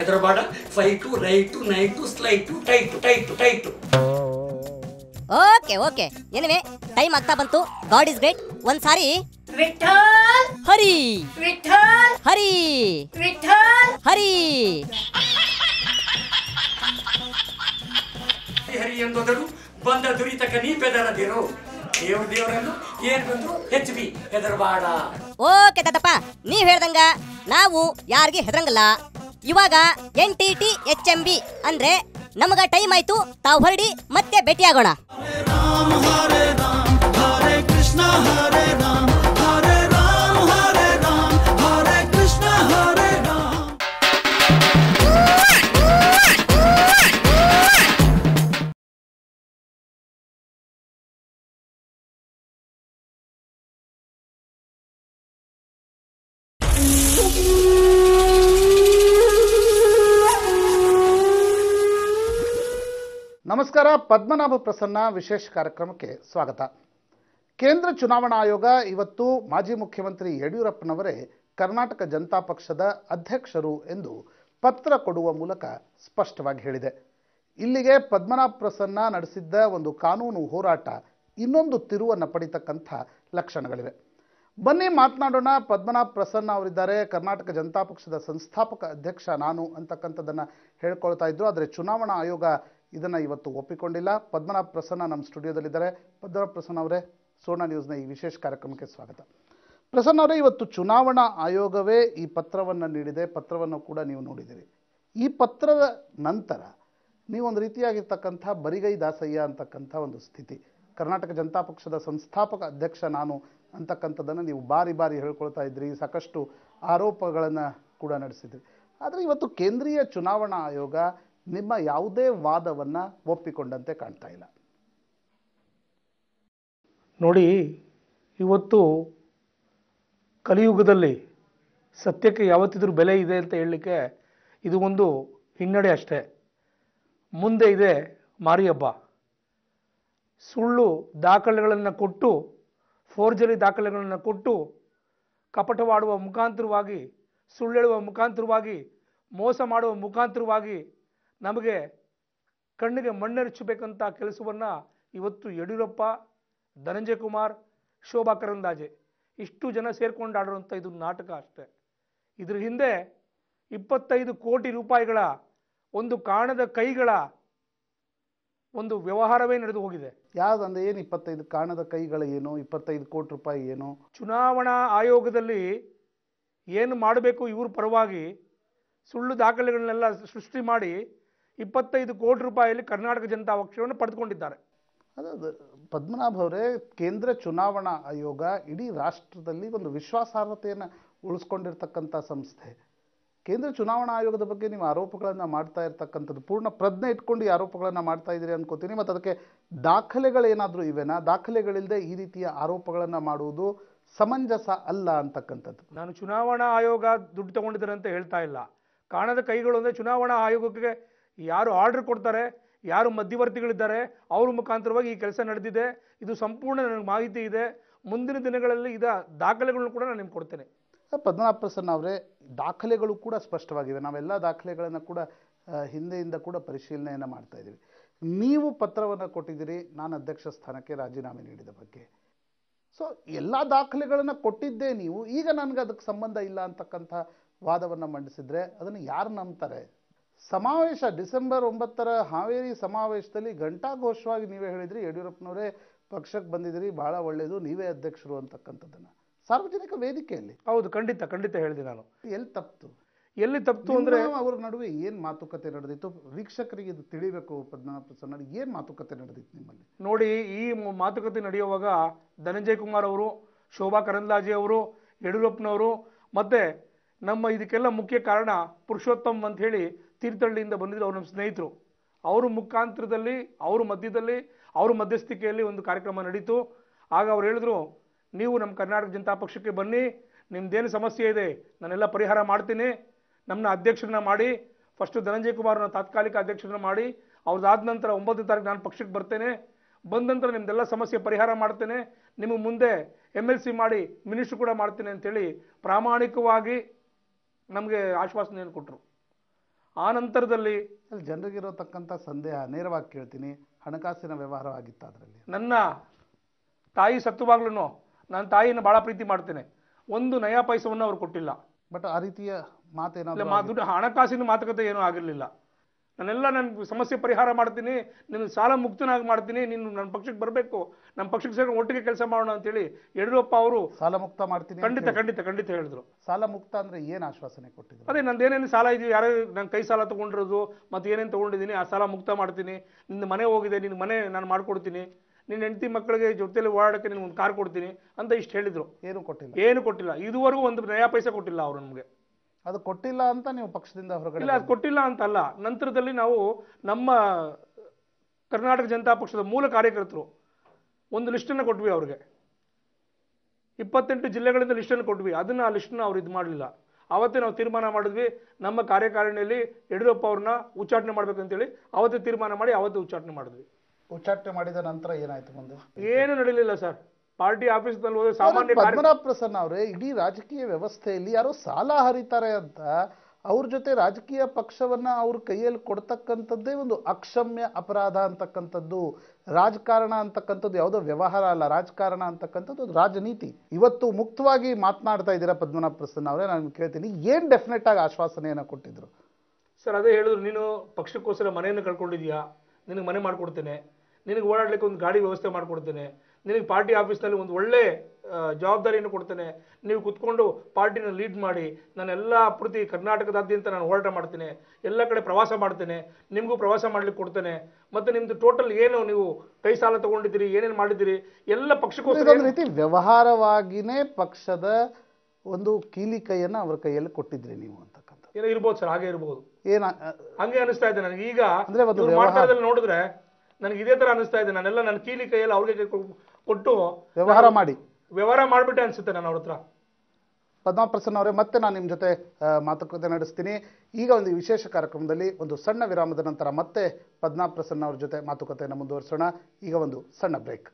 ಹೆದರಬೇಡ, fight right night slight tight tight tight. Okay okay anyway time ಆಗ್ತಾ ಬಂತು. God is great. ಒಂದ್ಸಾರಿ ವಿಠಲ್ ಹರಿ ವಿಠಲ್ ಹರಿ ವಿಠಲ್ ಹರಿ ಹರಿ ಎಂದೋದರು ಬಂದ ದುರಿತಕ ನೀ ಬೆದರದಿರು. ದೇವರನ್ನು ಏನ್ ಬಂದ್ರು ಹೆಚ್ಬಿ ಹೆದರಬೇಡ. ಓಕೆ ತಾತಪ್ಪ, ನೀವ್ ಹೇಳ್ದಂಗ ನಾವು ಯಾರಿಗೆ ಹೆದರಂಗಲ್ಲ. ಇವಾಗ NTT-HMB ಅಂದ್ರೆ ನಮಗ ಟೈಮ್ ಆಯ್ತು. ತಾವು ಹೊರಡಿ, ಮತ್ತೆ ಭೇಟಿಯಾಗೋಣ. ನಮಸ್ಕಾರ. ಪದ್ಮನಾಭ ಪ್ರಸನ್ನ ವಿಶೇಷ ಕಾರ್ಯಕ್ರಮಕ್ಕೆ ಸ್ವಾಗತ. ಕೇಂದ್ರ ಚುನಾವಣಾ ಆಯೋಗ ಇವತ್ತು ಮಾಜಿ ಮುಖ್ಯಮಂತ್ರಿ ಯಡಿಯೂರಪ್ಪನವರೇ ಕರ್ನಾಟಕ ಜನತಾ ಪಕ್ಷದ ಅಧ್ಯಕ್ಷರು ಎಂದು ಪತ್ರ ಕೊಡುವ ಮೂಲಕ ಸ್ಪಷ್ಟವಾಗಿ ಹೇಳಿದೆ. ಇಲ್ಲಿಗೆ ಪದ್ಮನಾಭ ಪ್ರಸನ್ನ ನಡೆಸಿದ್ದ ಒಂದು ಕಾನೂನು ಹೋರಾಟ ಇನ್ನೊಂದು ತಿರುವನ್ನು ಪಡಿತಕ್ಕಂಥ ಲಕ್ಷಣಗಳಿವೆ. ಬನ್ನಿ ಮಾತನಾಡೋಣ. ಪದ್ಮನಾಭ ಪ್ರಸನ್ನ ಅವರಿದ್ದಾರೆ. ಕರ್ನಾಟಕ ಜನತಾ ಪಕ್ಷದ ಸಂಸ್ಥಾಪಕ ಅಧ್ಯಕ್ಷ ನಾನು ಅಂತಕ್ಕಂಥದ್ದನ್ನು ಹೇಳ್ಕೊಳ್ತಾ ಇದ್ರು. ಆದರೆ ಚುನಾವಣಾ ಆಯೋಗ ಇದನ್ನು ಇವತ್ತು ಒಪ್ಪಿಕೊಂಡಿಲ್ಲ. ಪದ್ಮನಾಭ ಪ್ರಸನ್ನ ನಮ್ಮ ಸ್ಟುಡಿಯೋದಲ್ಲಿದ್ದಾರೆ. ಪದ್ಮನಾಭ ಪ್ರಸನ್ನ ಅವರೇ, ಸುವರ್ಣ ನ್ಯೂಸ್ನ ಈ ವಿಶೇಷ ಕಾರ್ಯಕ್ರಮಕ್ಕೆ ಸ್ವಾಗತ. ಪ್ರಸನ್ನ ಅವರೇ, ಇವತ್ತು ಚುನಾವಣಾ ಆಯೋಗವೇ ಈ ಪತ್ರವನ್ನು ನೀಡಿದೆ. ಪತ್ರವನ್ನು ಕೂಡ ನೀವು ನೋಡಿದ್ದೀರಿ. ಈ ಪತ್ರದ ನಂತರ ನೀವೊಂದು ರೀತಿಯಾಗಿರ್ತಕ್ಕಂಥ ಬರಿಗೈ ದಾಸಯ್ಯ ಅಂತಕ್ಕಂಥ ಒಂದು ಸ್ಥಿತಿ, ಕರ್ನಾಟಕ ಜನತಾ ಪಕ್ಷದ ಸಂಸ್ಥಾಪಕ ಅಧ್ಯಕ್ಷ ನಾನು ಅಂತಕ್ಕಂಥದ್ದನ್ನು ನೀವು ಬಾರಿ ಬಾರಿ ಹೇಳ್ಕೊಳ್ತಾ ಇದ್ರಿ. ಸಾಕಷ್ಟು ಆರೋಪಗಳನ್ನು ಕೂಡ ನಡೆಸಿದ್ರಿ. ಆದರೆ ಇವತ್ತು ಕೇಂದ್ರೀಯ ಚುನಾವಣಾ ಆಯೋಗ ನಿಮ್ಮ ಯಾವುದೇ ವಾದವನ್ನು ಒಪ್ಪಿಕೊಂಡಂತೆ ಕಾಣ್ತಾ ಇಲ್ಲ. ನೋಡಿ, ಇವತ್ತು ಕಲಿಯುಗದಲ್ಲಿ ಸತ್ಯಕ್ಕೆ ಯಾವತ್ತಿದ್ರೂ ಬೆಲೆ ಇದೆ ಅಂತ ಹೇಳಲಿಕ್ಕೆ ಇದು ಒಂದು ಹಿನ್ನಡೆ ಅಷ್ಟೇ. ಮುಂದೆ ಇದೆ ಮಾರಿ ಹಬ್ಬ. ಸುಳ್ಳು ದಾಖಲೆಗಳನ್ನು ಕೊಟ್ಟು, ಫೋರ್ಜರಿ ದಾಖಲೆಗಳನ್ನು ಕೊಟ್ಟು, ಕಪಟವಾಡುವ ಮುಖಾಂತರವಾಗಿ, ಸುಳ್ಳೆಳುವ ಮುಖಾಂತರವಾಗಿ, ಮೋಸ ಮಾಡುವ ಮುಖಾಂತರವಾಗಿ ನಮಗೆ ಕಣ್ಣಿಗೆ ಮಣ್ಣೆರಚಬೇಕಂತ ಕೆಲಸವನ್ನು ಇವತ್ತು ಯಡಿಯೂರಪ್ಪ, ಧನಂಜಯ ಕುಮಾರ್, ಶೋಭಾ ಕರಂದ್ಲಾಜೆ ಇಷ್ಟು ಜನ ಸೇರ್ಕೊಂಡು ಆಡಿರುವಂಥ ಇದು ನಾಟಕ ಅಷ್ಟೇ. ಇದ್ರ ಹಿಂದೆ 25 ಕೋಟಿ ರೂಪಾಯಿಗಳ ಒಂದು ಕಾಣದ ಕೈಗಳ ಒಂದು ವ್ಯವಹಾರವೇ ನಡೆದು ಹೋಗಿದೆ. ಯಾವುದಂದ್ರೆ ಏನು 25 ಕಾಣದ ಕೈಗಳ ಏನು, 25 ಕೋಟಿ ರೂಪಾಯಿ ಏನು? ಚುನಾವಣಾ ಆಯೋಗದಲ್ಲಿ ಏನು ಮಾಡಬೇಕು ಇವ್ರ ಪರವಾಗಿ ಸುಳ್ಳು ದಾಖಲೆಗಳನ್ನೆಲ್ಲ ಸೃಷ್ಟಿ ಮಾಡಿ 25 ಕೋಟಿ ರೂಪಾಯಿಯಲ್ಲಿ ಕರ್ನಾಟಕ ಜನತಾ ಪಕ್ಷವನ್ನು ಪಡೆದುಕೊಂಡಿದ್ದಾರೆ. ಅದು ಪದ್ಮನಾಭ ಅವರೇ, ಕೇಂದ್ರ ಚುನಾವಣಾ ಆಯೋಗ ಇಡೀ ರಾಷ್ಟ್ರದಲ್ಲಿ ಒಂದು ವಿಶ್ವಾಸಾರ್ಹತೆಯನ್ನು ಉಳಿಸ್ಕೊಂಡಿರ್ತಕ್ಕಂಥ ಸಂಸ್ಥೆ. ಕೇಂದ್ರ ಚುನಾವಣಾ ಆಯೋಗದ ಬಗ್ಗೆ ನೀವು ಆರೋಪಗಳನ್ನು ಮಾಡ್ತಾ ಇರ್ತಕ್ಕಂಥದ್ದು ಪೂರ್ಣ ಪ್ರಜ್ಞೆ ಇಟ್ಕೊಂಡು ಈ ಆರೋಪಗಳನ್ನು ಮಾಡ್ತಾ ಇದ್ದೀರಿ ಅನ್ಕೋತೀನಿ. ಮತ್ತು ಅದಕ್ಕೆ ದಾಖಲೆಗಳೇನಾದರೂ ಇವೆನಾ? ದಾಖಲೆಗಳಿಲ್ಲದೆ ಈ ರೀತಿಯ ಆರೋಪಗಳನ್ನು ಮಾಡುವುದು ಸಮಂಜಸ ಅಲ್ಲ ಅಂತಕ್ಕಂಥದ್ದು. ನಾನು ಚುನಾವಣಾ ಆಯೋಗ ದುಡ್ಡು ತಗೊಂಡಿದ್ದಾರೆ ಅಂತ ಹೇಳ್ತಾ ಇಲ್ಲ. ಕಾಣದ ಕೈಗಳು ಅಂದರೆ ಚುನಾವಣಾ ಆಯೋಗಕ್ಕೆ ಯಾರು ಆರ್ಡರ್ ಕೊಡ್ತಾರೆ, ಯಾರು ಮಧ್ಯವರ್ತಿಗಳಿದ್ದಾರೆ, ಅವ್ರ ಮುಖಾಂತರವಾಗಿ ಈ ಕೆಲಸ ನಡೆದಿದೆ. ಇದು ಸಂಪೂರ್ಣ ನನಗೆ ಮಾಹಿತಿ ಇದೆ. ಮುಂದಿನ ದಿನಗಳಲ್ಲಿ ಇದ ದಾಖಲೆಗಳನ್ನು ಕೂಡ ನಾನು ನಿಮ್ಗೆ ಕೊಡ್ತೇನೆ. ಪದ್ಮನಾಭ ಪ್ರಸನ್ನ ಅವರೇ, ದಾಖಲೆಗಳು ಕೂಡ ಸ್ಪಷ್ಟವಾಗಿವೆ. ನಾವೆಲ್ಲ ದಾಖಲೆಗಳನ್ನು ಕೂಡ ಹಿಂದೆಯಿಂದ ಕೂಡ ಪರಿಶೀಲನೆಯನ್ನು ಮಾಡ್ತಾ ಇದ್ದೀವಿ. ನೀವು ಪತ್ರವನ್ನು ಕೊಟ್ಟಿದ್ದೀರಿ ನಾನು ಅಧ್ಯಕ್ಷ ಸ್ಥಾನಕ್ಕೆ ರಾಜೀನಾಮೆ ನೀಡಿದ ಬಗ್ಗೆ. ಸೊ ಎಲ್ಲ ದಾಖಲೆಗಳನ್ನು ಕೊಟ್ಟಿದ್ದೇ ನೀವು. ಈಗ ನನಗೆ ಅದಕ್ಕೆ ಸಂಬಂಧ ಇಲ್ಲ ಅಂತಕ್ಕಂಥ ವಾದವನ್ನು ಮಂಡಿಸಿದರೆ ಅದನ್ನು ಯಾರು ನಂಬ್ತಾರೆ? ಸಮಾವೇಶ ಡಿಸೆಂಬರ್ 9ರ ಹಾವೇರಿ ಸಮಾವೇಶದಲ್ಲಿ ಘಂಟಾಘೋಷವಾಗಿ ನೀವೇ ಹೇಳಿದ್ರಿ, ಯಡಿಯೂರಪ್ಪನವರೇ ಪಕ್ಷಕ್ಕೆ ಬಂದಿದ್ದೀರಿ, ಭಾಳ ಒಳ್ಳೆಯದು, ನೀವೇ ಅಧ್ಯಕ್ಷರು ಅಂತಕ್ಕಂಥದ್ದನ್ನು ಸಾರ್ವಜನಿಕ ವೇದಿಕೆಯಲ್ಲಿ. ಹೌದು, ಖಂಡಿತ ಖಂಡಿತ ಹೇಳಿದೆ ನಾನು. ಎಲ್ಲಿ ತಪ್ಪಿತು? ಎಲ್ಲಿ ತಪ್ಪಿತು ಅಂದರೆ ಅವರ ನಡುವೆ ಏನು ಮಾತುಕತೆ ನಡೆದಿತ್ತು? ವೀಕ್ಷಕರಿಗೆ ಇದು ತಿಳಿಬೇಕು. ಪದ್ಮನಾಭ ಪ್ರಸನ್ನ, ಏನು ಮಾತುಕತೆ ನಡೆದಿತ್ತು ನಿಮ್ಮಲ್ಲಿ? ನೋಡಿ, ಈ ಮಾತುಕತೆ ನಡೆಯುವಾಗ ಧನಂಜಯ ಕುಮಾರ್ ಅವರು, ಶೋಭಾ ಕರಂದ್ಲಾಜೆ ಅವರು, ಯಡಿಯೂರಪ್ಪನವರು ಮತ್ತು ನಮ್ಮ ಇದಕ್ಕೆಲ್ಲ ಮುಖ್ಯ ಕಾರಣ ಪುರುಷೋತ್ತಮ್ ಅಂತ ಹೇಳಿ ತೀರ್ಥಹಳ್ಳಿಯಿಂದ ಬಂದಿದ್ರು, ಅವ್ರು ನಮ್ಮ ಸ್ನೇಹಿತರು. ಅವರು ಮುಖಾಂತರದಲ್ಲಿ, ಅವ್ರ ಮಧ್ಯದಲ್ಲಿ, ಅವ್ರ ಮಧ್ಯಸ್ಥಿಕೆಯಲ್ಲಿ ಒಂದು ಕಾರ್ಯಕ್ರಮ ನಡೀತು. ಆಗ ಅವ್ರು ಹೇಳಿದ್ರು, ನೀವು ನಮ್ಮ ಕರ್ನಾಟಕ ಜನತಾ ಪಕ್ಷಕ್ಕೆ ಬನ್ನಿ, ನಿಮ್ದೇನು ಸಮಸ್ಯೆ ಇದೆ ನಾನೆಲ್ಲ ಪರಿಹಾರ ಮಾಡ್ತೀನಿ, ನಮ್ಮನ್ನ ಅಧ್ಯಕ್ಷರನ್ನ ಮಾಡಿ. ಫಸ್ಟು ಧನಂಜಯ ಕುಮಾರ್ನ ತಾತ್ಕಾಲಿಕ ಅಧ್ಯಕ್ಷರನ್ನ ಮಾಡಿ, ಅವ್ರದ್ದಾದ ನಂತರ 9ನೇ ತಾರೀಕು ನಾನು ಪಕ್ಷಕ್ಕೆ ಬರ್ತೇನೆ, ಬಂದ ನಂತರ ನಿಮ್ದೆಲ್ಲ ಸಮಸ್ಯೆ ಪರಿಹಾರ ಮಾಡ್ತೇನೆ, ನಿಮಗೆ ಮುಂದೆ MLC ಮಾಡಿ ಮಿನಿಸ್ಟ್ರು ಕೂಡ ಮಾಡ್ತೇನೆ ಅಂತೇಳಿ ಪ್ರಾಮಾಣಿಕವಾಗಿ ನಮಗೆ ಆಶ್ವಾಸನೆಯನ್ನು ಕೊಟ್ಟರು. ಆ ನಂತರದಲ್ಲಿ ಅಲ್ಲಿ ಜನರಿಗಿರತಕ್ಕಂಥ ಸಂದೇಹ ನೇರವಾಗಿ ಕೇಳ್ತೀನಿ, ಹಣಕಾಸಿನ ವ್ಯವಹಾರವಾಗಿತ್ತು ಅದರಲ್ಲಿ. ನನ್ನ ತಾಯಿ ಸತ್ತುವಾಗ್ಲೂ ನಾನು ತಾಯಿಯನ್ನು ಭಾಳ ಪ್ರೀತಿ ಮಾಡ್ತೇನೆ, ಒಂದು ನಯಾ ಪೈಸವನ್ನು ಅವ್ರು ಕೊಟ್ಟಿಲ್ಲ. ಬಟ್ ಆ ರೀತಿಯ ಮಾತೇನಾದ್ರು ದುಡ್ಡು ಹಣಕಾಸಿನ ಮಾತುಕತೆ ಏನೂ ಆಗಿರಲಿಲ್ಲ. ನಾನೆಲ್ಲ ನನ್ನ ಸಮಸ್ಯೆ ಪರಿಹಾರ ಮಾಡ್ತೀನಿ, ನಿನ್ನ ಸಾಲ ಮುಕ್ತನಾಗಿ ಮಾಡ್ತೀನಿ, ನೀನು ನನ್ನ ಪಕ್ಷಕ್ಕೆ ಬರಬೇಕು, ನಮ್ಮ ಪಕ್ಷಕ್ಕೆ ಸೇರಿ ಒಟ್ಟಿಗೆ ಕೆಲಸ ಮಾಡೋಣ ಅಂತೇಳಿ ಯಡಿಯೂರಪ್ಪ ಅವರು ಸಾಲ ಮುಕ್ತ ಮಾಡ್ತೀನಿ ಖಂಡಿತ ಖಂಡಿತ ಖಂಡಿತ ಹೇಳಿದ್ರು. ಸಾಲ ಮುಕ್ತ ಅಂದ್ರೆ ಏನು ಆಶ್ವಾಸನೆ ಕೊಟ್ಟಿದ್ರು? ಅದೇ ನಂದೇನೇನು ಸಾಲ ಇದೆಯೋ, ಯಾರು ನನ್ನ ಕೈ ಸಾಲ ತೊಗೊಂಡಿರೋದು ಮತ್ತು ಏನೇನು ತೊಗೊಂಡಿದ್ದೀನಿ ಆ ಸಾಲ ಮುಕ್ತ ಮಾಡ್ತೀನಿ, ನಿನ್ನ ಮನೆ ಹೋಗಿದೆ, ನಿನ್ನ ಮನೆ ನಾನು ಮಾಡ್ಕೊಡ್ತೀನಿ, ನಿನ್ನ ಹೆಂಡತಿ ಮಕ್ಕಳಿಗೆ ಜೊತೆಲಿ ಓಡಾಡೋಕ್ಕೆ ನಿಮ್ಗೆ ಒಂದು ಕಾರ್ ಕೊಡ್ತೀನಿ ಅಂತ ಇಷ್ಟು ಹೇಳಿದ್ರು. ಏನು ಕೊಟ್ಟಿಲ್ಲ, ಇದುವರೆಗೂ ಒಂದು ನಯಾ ಪೈಸೆ ಕೊಟ್ಟಿಲ್ಲ ಅವರು ನಮಗೆ. ಅದು ಕೊಟ್ಟಿಲ್ಲ ಅಂತ ನೀವು ಪಕ್ಷದಿಂದ ಹೊರಗಡೆ? ಇಲ್ಲ, ಅದು ಕೊಟ್ಟಿಲ್ಲ ಅಂತಲ್ಲ. ನಂತರದಲ್ಲಿ ನಾವು ನಮ್ಮ ಕರ್ನಾಟಕ ಜನತಾ ಪಕ್ಷದ ಮೂಲ ಕಾರ್ಯಕರ್ತರು ಒಂದು ಲಿಸ್ಟನ್ನು ಕೊಟ್ವಿ ಅವ್ರಿಗೆ, 28 ಜಿಲ್ಲೆಗಳಿಂದ ಲಿಸ್ಟನ್ನು ಕೊಟ್ವಿ. ಅದನ್ನು ಆ ಲಿಸ್ಟನ್ನ ಅವ್ರು ಇದು ಮಾಡಲಿಲ್ಲ. ಅವತ್ತೇ ನಾವು ತೀರ್ಮಾನ ಮಾಡಿದ್ವಿ, ನಮ್ಮ ಕಾರ್ಯಕಾರಿಣಿಯಲ್ಲಿ ಯಡಿಯೂರಪ್ಪ ಅವ್ರನ್ನ ಉಚ್ಚಾಟನೆ ಮಾಡ್ಬೇಕಂತೇಳಿ ಅವತ್ತೇ ತೀರ್ಮಾನ ಮಾಡಿ ಅವತ್ತೇ ಉಚ್ಚಾಟನೆ ಮಾಡಿದ್ವಿ. ಉಚ್ಚಾಟನೆ ಮಾಡಿದ ನಂತರ ಏನಾಯ್ತು ಮುಂದೆ? ಏನು ನಡೀಲಿಲ್ಲ ಸರ್. ಪಾರ್ಟಿ ಆಫೀಸ್ನಲ್ಲಿ ಹೋದ್ರೆ ಸಾಮಾನ್ಯ ಪದ್ಮನಾಭ ಪ್ರಸನ್ನ ಅವರೇ, ಇಡೀ ರಾಜಕೀಯ ವ್ಯವಸ್ಥೆಯಲ್ಲಿ ಯಾರೋ ಸಾಲ ಹರಿತಾರೆ ಅಂತ ಅವ್ರ ಜೊತೆ ರಾಜಕೀಯ ಪಕ್ಷವನ್ನ ಅವ್ರ ಕೈಯಲ್ಲಿ ಕೊಡ್ತಕ್ಕಂಥದ್ದೇ ಒಂದು ಅಕ್ಷಮ್ಯ ಅಪರಾಧ ಅಂತಕ್ಕಂಥದ್ದು. ರಾಜಕಾರಣ ಅಂತಕ್ಕಂಥದ್ದು ಯಾವುದೋ ವ್ಯವಹಾರ ಅಲ್ಲ, ರಾಜಕಾರಣ ಅಂತಕ್ಕಂಥದ್ದು ಅದು ರಾಜನೀತಿ. ಇವತ್ತು ಮುಕ್ತವಾಗಿ ಮಾತನಾಡ್ತಾ ಇದ್ದೀರಾ ಪದ್ಮನಾಭ ಪ್ರಸನ್ನ ಅವರೇ, ನಾನು ಕೇಳ್ತೀನಿ, ಏನು ಡೆಫಿನೆಟ್ ಆಗಿ ಆಶ್ವಾಸನೆಯನ್ನು ಕೊಟ್ಟಿದ್ರು? ಸರ್ ಅದೇ ಹೇಳಿದ್ರು, ನೀನು ಪಕ್ಷಕ್ಕೋಸ್ಕರ ಮನೆಯನ್ನು ಕಳ್ಕೊಂಡಿದ್ಯಾ, ನಿನಗೆ ಮನೆ ಮಾಡಿಕೊಡ್ತೇನೆ, ನಿನಗೆ ಓಡಾಡ್ಲಿಕ್ಕೆ ಒಂದು ಗಾಡಿ ವ್ಯವಸ್ಥೆ ಮಾಡಿಕೊಡ್ತೇನೆ, ನಿನಗೆ ಪಾರ್ಟಿ ಆಫೀಸ್ನಲ್ಲಿ ಒಂದು ಒಳ್ಳೆ ಜವಾಬ್ದಾರಿಯನ್ನು ಕೊಡ್ತೇನೆ, ನೀವು ಕುತ್ಕೊಂಡು ಪಾರ್ಟಿನ ಲೀಡ್ ಮಾಡಿ, ನಾನೆಲ್ಲ ಪ್ರತಿ ಕರ್ನಾಟಕದಾದ್ಯಂತ ನಾನು ಹೋರಾಟ ಮಾಡ್ತೇನೆ, ಎಲ್ಲ ಕಡೆ ಪ್ರವಾಸ ಮಾಡ್ತೇನೆ, ನಿಮಗೂ ಪ್ರವಾಸ ಮಾಡ್ಲಿಕ್ಕೆ ಕೊಡ್ತೇನೆ, ಮತ್ತು ನಿಮ್ಮದು ಟೋಟಲ್ ಏನು ನೀವು ಕೈ ಸಾಲ ತಗೊಂಡಿದ್ದೀರಿ, ಏನೇನು ಮಾಡಿದ್ದೀರಿ ಎಲ್ಲ ಪಕ್ಷಕ್ಕೋಸ್ಕರ ರೀತಿ ವ್ಯವಹಾರವಾಗಿನೇ ಪಕ್ಷದ ಒಂದು ಕೀಲಿ ಕೈಯನ್ನು ಅವ್ರ ಕೈಯಲ್ಲಿ ಕೊಟ್ಟಿದ್ರಿ ನೀವು ಅಂತಕ್ಕಂಥ ಏನೋ ಇರ್ಬೋದು ಸರ್, ಹಾಗೆ ಇರ್ಬೋದು, ಹಂಗೆ ಅನಿಸ್ತಾ ಇದೆ ನನಗೆ. ಈಗ ನೋಡಿದ್ರೆ ನನಗೆ ಇದೇ ತರ ಅನಿಸ್ತಾ ಇದೆ, ನಾನೆಲ್ಲ ನನ್ನ ಕೀಲಿ ಕೈಯಲ್ಲಿ ಅವ್ರಿಗೆ ಕೊಟ್ಟು ವ್ಯವಹಾರ ಮಾಡಿಬಿಟ್ಟೆ ಅನ್ಸುತ್ತೆ ನಾನು ಅವ್ರ ಹತ್ರ. ಪದ್ಮನಾಭ ಪ್ರಸನ್ನ ಅವರೇ, ಮತ್ತೆ ನಾನು ನಿಮ್ಮ ಜೊತೆ ಮಾತುಕತೆ ನಡೆಸ್ತೀನಿ. ಈಗ ಒಂದು ವಿಶೇಷ ಕಾರ್ಯಕ್ರಮದಲ್ಲಿ ಒಂದು ಸಣ್ಣ ವಿರಾಮದ ನಂತರ ಮತ್ತೆ ಪದ್ಮನಾಭ ಪ್ರಸನ್ನ ಅವ್ರ ಜೊತೆ ಮಾತುಕತೆಯನ್ನು ಮುಂದುವರಿಸೋಣ. ಈಗ ಒಂದು ಸಣ್ಣ ಬ್ರೇಕ್.